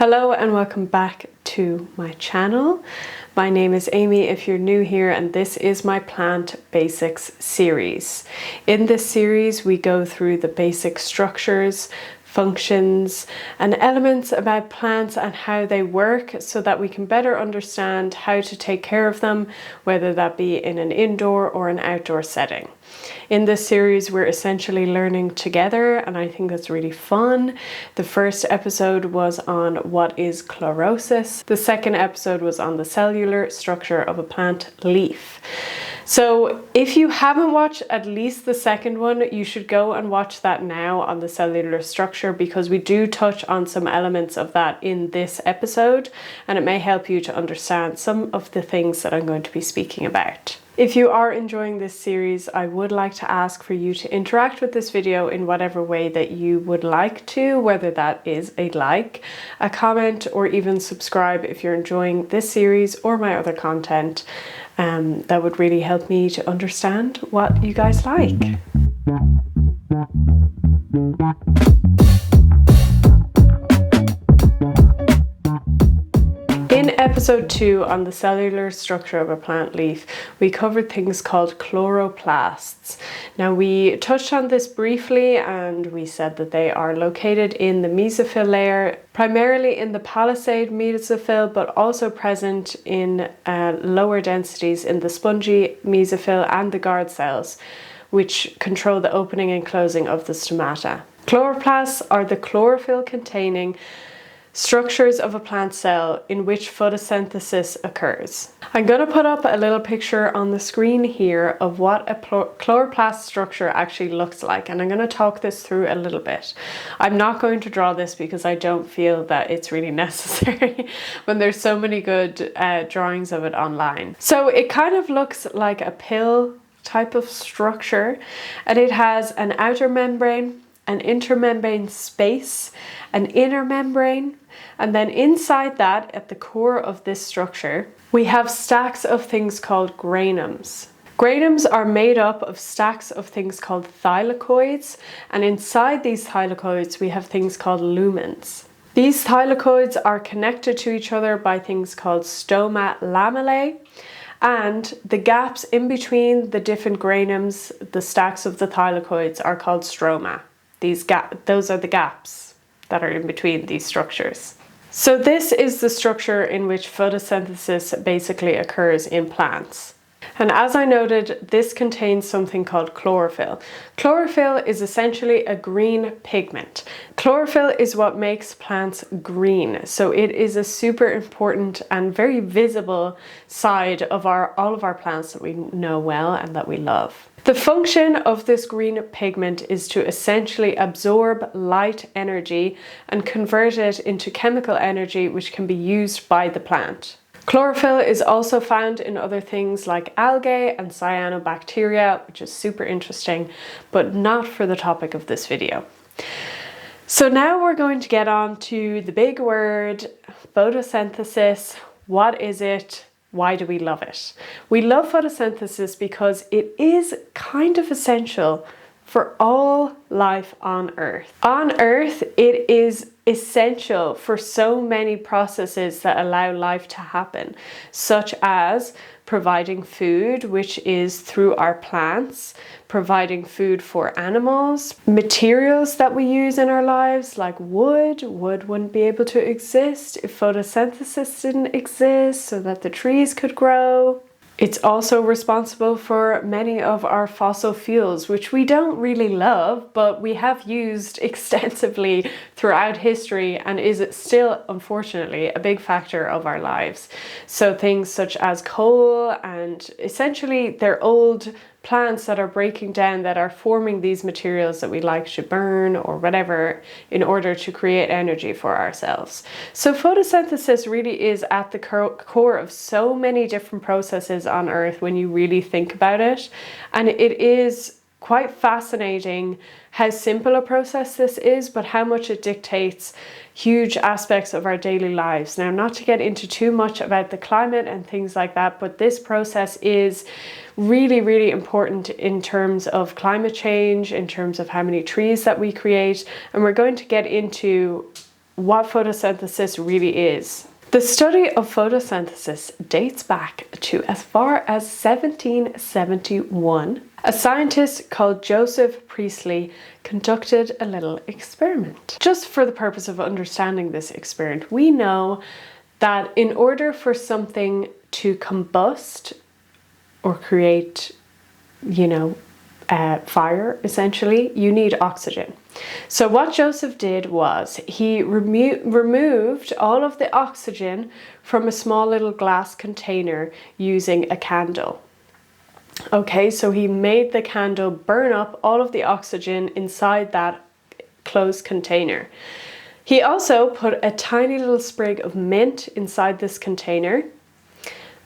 Hello and welcome back to my channel. My name is Amy if you're new here, and this is my Plant Basics series. In this series we go through the basic structures, functions and elements about plants and how they work so that we can better understand how to take care of them, whether that be in an indoor or an outdoor setting. In this series we're essentially learning together, and I think that's really fun. The first episode was on what is chlorosis. The second episode was on the cellular structure of a plant leaf. So if you haven't watched at least the second one, you should go and watch that now on the cellular structure, because we do touch on some elements of that in this episode, and it may help you to understand some of the things that I'm going to be speaking about. If you are enjoying this series, I would like to ask for you to interact with this video in whatever way that you would like to, whether that is a like, a comment, or even subscribe if you're enjoying this series or my other content. That would really help me to understand what you guys like. In episode 2 on the cellular structure of a plant leaf, we covered things called chloroplasts. Now, we touched on this briefly and we said that they are located in the mesophyll layer, primarily in the palisade mesophyll, but also present in lower densities in the spongy mesophyll and the guard cells, which control the opening and closing of the stomata. Chloroplasts are the chlorophyll containing structures of a plant cell in which photosynthesis occurs. I'm going to put up a little picture on the screen here of what a chloroplast structure actually looks like, and I'm going to talk this through a little bit. I'm not going to draw this because I don't feel that it's really necessary when there's so many good drawings of it online. So it kind of looks like a pill type of structure, and it has an outer membrane, an intermembrane space, an inner membrane, and then inside that, at the core of this structure, we have stacks of things called granums. Granums are made up of stacks of things called thylakoids, and inside these thylakoids we have things called lumens. These thylakoids are connected to each other by things called stoma lamellae, and the gaps in between the different granums, the stacks of the thylakoids, are called stroma. Those are the gaps that are in between these structures. So this is the structure in which photosynthesis basically occurs in plants. And as I noted, this contains something called chlorophyll. Chlorophyll is essentially a green pigment. Chlorophyll is what makes plants green. So it is a super important and very visible side of all of our plants that we know well and that we love. The function of this green pigment is to essentially absorb light energy and convert it into chemical energy which can be used by the plant. Chlorophyll is also found in other things like algae and cyanobacteria, which is super interesting, but not for the topic of this video. So now we're going to get on to the big word, photosynthesis. What is it? Why do we love it? We love photosynthesis because it is kind of essential for all life on Earth. On Earth, it is essential for so many processes that allow life to happen, such as providing food, which is through our plants, providing food for animals, materials that we use in our lives like wood. Wood wouldn't be able to exist if photosynthesis didn't exist so that the trees could grow. It's also responsible for many of our fossil fuels, which we don't really love, but we have used extensively throughout history and is still, unfortunately, a big factor of our lives. So things such as coal, and essentially they're old plants that are breaking down, that are forming these materials that we like to burn or whatever in order to create energy for ourselves. So photosynthesis really is at the core of so many different processes on Earth when you really think about it. And it is quite fascinating how simple a process this is, but how much it dictates huge aspects of our daily lives. Now, not to get into too much about the climate and things like that, but this process is really, really important in terms of climate change, in terms of how many trees that we create. And we're going to get into what photosynthesis really is. The study of photosynthesis dates back to as far as 1771. A scientist called Joseph Priestley conducted a little experiment. Just for the purpose of understanding this experiment, we know that in order for something to combust or create, fire, essentially, you need oxygen. So what Joseph did was he removed all of the oxygen from a small little glass container using a candle. Okay, so he made the candle burn up all of the oxygen inside that closed container. He also put a tiny little sprig of mint inside this container,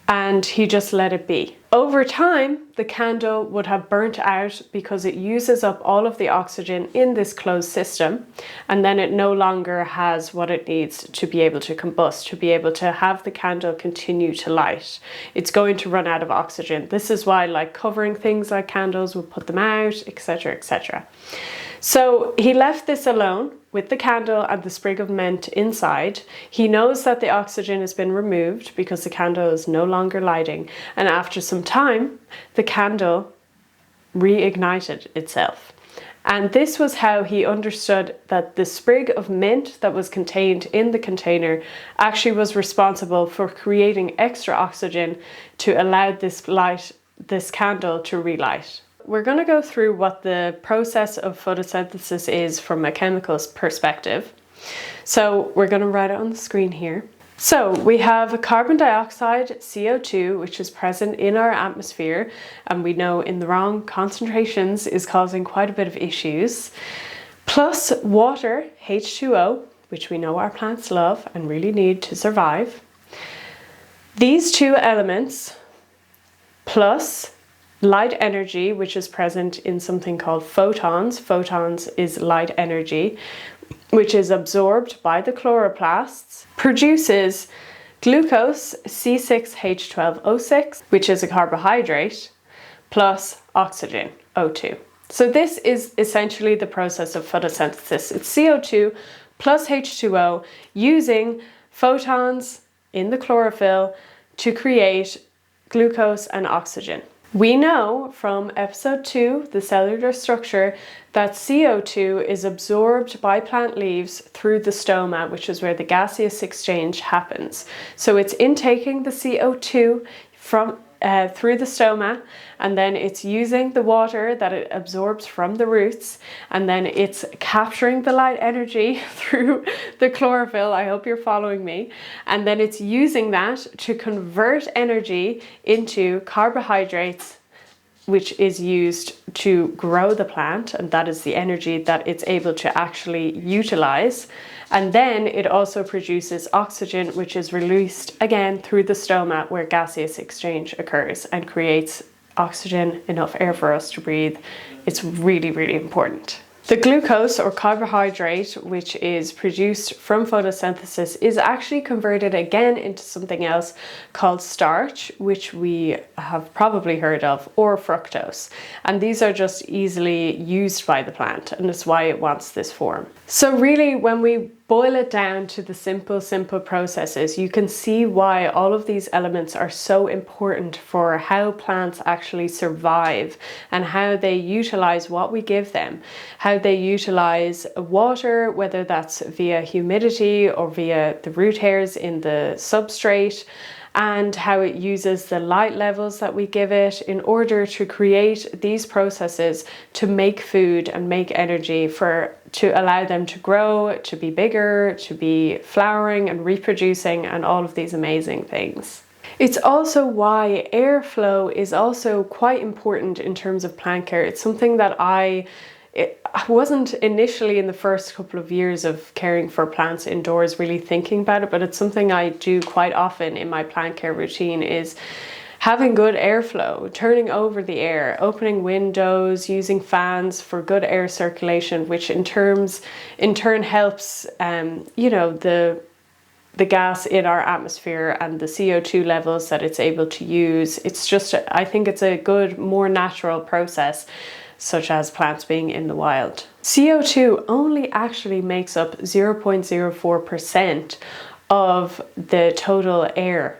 and he just let it be. Over time, the candle would have burnt out because it uses up all of the oxygen in this closed system, and then it no longer has what it needs to be able to combust, to be able to have the candle continue to light. It's going to run out of oxygen. This is why, like, covering things like candles will put them out, etc., etc. So he left this alone with the candle and the sprig of mint inside. He knows that the oxygen has been removed because the candle is no longer lighting. And after some time, the candle reignited itself. And this was how he understood that the sprig of mint that was contained in the container actually was responsible for creating extra oxygen to allow this candle to relight. We're going to go through what the process of photosynthesis is from a chemicals perspective. So we're going to write it on the screen here. So we have carbon dioxide, CO2, which is present in our atmosphere, and we know in the wrong concentrations is causing quite a bit of issues, plus water, H2O, which we know our plants love and really need to survive. These two elements, plus light energy, which is present in something called photons. Photons is light energy, which is absorbed by the chloroplasts, produces glucose, C6H12O6, which is a carbohydrate, plus oxygen, O2. So this is essentially the process of photosynthesis. It's CO2 plus H2O using photons in the chlorophyll to create glucose and oxygen. We know from episode 2, the cellular structure, that CO2 is absorbed by plant leaves through the stoma, which is where the gaseous exchange happens. So it's intaking the CO2 from through the stoma, and then it's using the water that it absorbs from the roots, and then it's capturing the light energy through the chlorophyll. I hope you're following me. And then it's using that to convert energy into carbohydrates, which is used to grow the plant, and that is the energy that it's able to actually utilize. And then it also produces oxygen, which is released again through the stoma, where gaseous exchange occurs and creates oxygen, enough air for us to breathe. It's really, really important. The glucose or carbohydrate, which is produced from photosynthesis, is actually converted again into something else called starch, which we have probably heard of, or fructose. And these are just easily used by the plant, and that's why it wants this form. So really, when we boil it down to the simple processes, you can see why all of these elements are so important for how plants actually survive and how they utilize what we give them, how they utilize water, whether that's via humidity or via the root hairs in the substrate, and how it uses the light levels that we give it in order to create these processes to make food and make energy to allow them to grow, to be bigger, to be flowering and reproducing, and all of these amazing things. It's also why airflow is also quite important in terms of plant care. It's something that I wasn't initially, in the first couple of years of caring for plants indoors, really thinking about it, but it's something I do quite often in my plant care routine, is having good airflow, turning over the air, opening windows, using fans for good air circulation, which in turn helps, the gas in our atmosphere and the CO2 levels that it's able to use. It's just, I think it's a good, more natural process such as plants being in the wild. CO2 only actually makes up 0.04% of the total air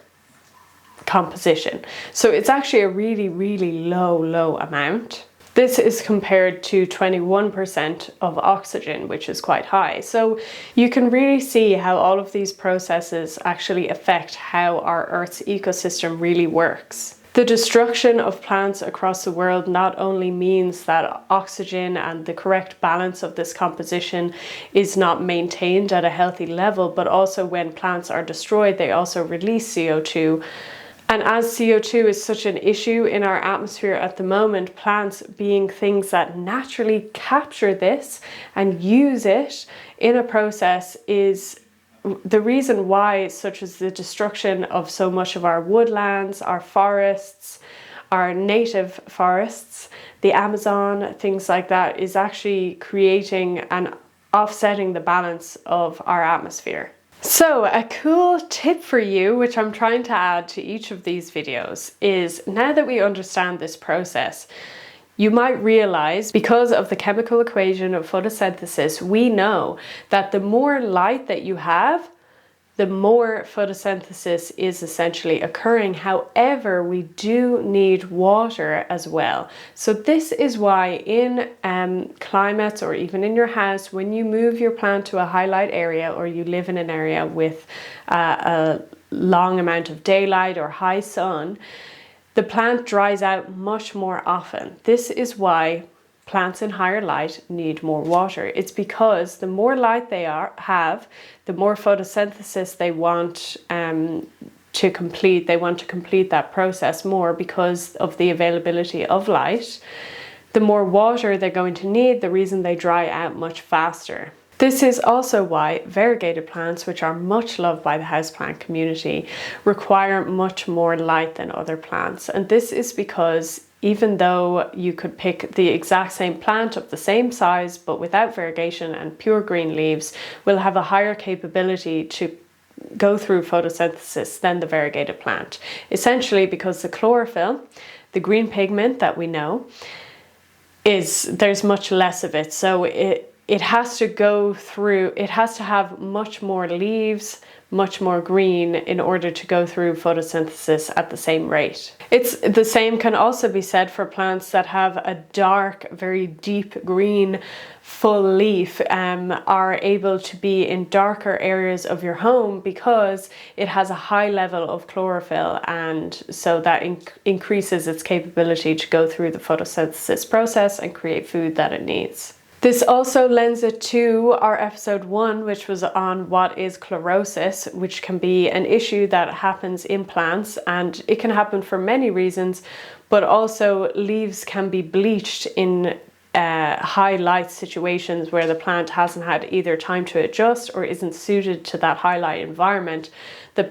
composition. So it's actually a really, really low amount. This is compared to 21% of oxygen, which is quite high. So you can really see how all of these processes actually affect how our Earth's ecosystem really works. The destruction of plants across the world not only means that oxygen and the correct balance of this composition is not maintained at a healthy level, but also when plants are destroyed, they also release CO2. And as CO2 is such an issue in our atmosphere at the moment, plants being things that naturally capture this and use it in a process is the reason why, such as the destruction of so much of our woodlands, our forests, our native forests, the Amazon, things like that, is actually creating and offsetting the balance of our atmosphere. So a cool tip for you, which I'm trying to add to each of these videos, is now that we understand this process, you might realize, because of the chemical equation of photosynthesis, we know that the more light that you have, the more photosynthesis is essentially occurring. However, we do need water as well. So this is why in climates, or even in your house, when you move your plant to a highlight area, or you live in an area with a long amount of daylight or high sun, the plant dries out much more often. This is why plants in higher light need more water. It's because the more light they have, the more photosynthesis they want to complete. They want to complete that process more because of the availability of light. The more water they're going to need, the reason they dry out much faster. This is also why variegated plants, which are much loved by the houseplant community, require much more light than other plants. And this is because even though you could pick the exact same plant of the same size, but without variegation and pure green leaves, will have a higher capability to go through photosynthesis than the variegated plant. Essentially because the chlorophyll, the green pigment that we know, there's much less of it. So it has to go through, it has to have much more leaves, much more green in order to go through photosynthesis at the same rate. It's the same can also be said for plants that have a dark, very deep green full leaf, are able to be in darker areas of your home because it has a high level of chlorophyll, and so that increases its capability to go through the photosynthesis process and create food that it needs. This also lends it to our episode 1, which was on what is chlorosis, which can be an issue that happens in plants, and it can happen for many reasons, but also leaves can be bleached in high light situations where the plant hasn't had either time to adjust or isn't suited to that high light environment. The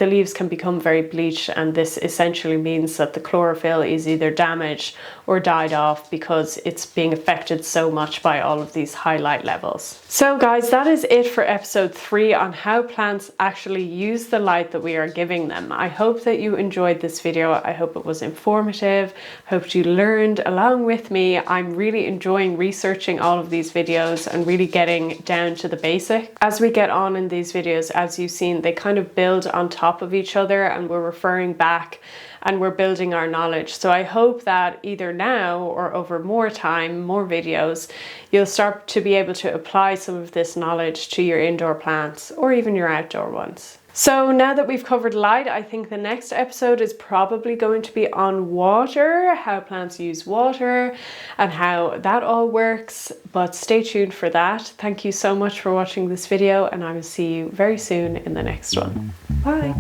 leaves can become very bleached, and this essentially means that the chlorophyll is either damaged or died off because it's being affected so much by all of these high light levels. So guys, that is it for episode 3 on how plants actually use the light that we are giving them. I hope that you enjoyed this video. I hope it was informative. I hope you learned along with me. I'm really enjoying researching all of these videos and really getting down to the basics. As we get on in these videos, as you've seen, they kind of build on top of each other, and we're referring back and we're building our knowledge. So I hope that either now or over more time, more videos, you'll start to be able to apply some of this knowledge to your indoor plants or even your outdoor ones. So now that we've covered light, I think the next episode is probably going to be on water, how plants use water and how that all works, but stay tuned for that. Thank you so much for watching this video, and I will see you very soon in the next one. Bye.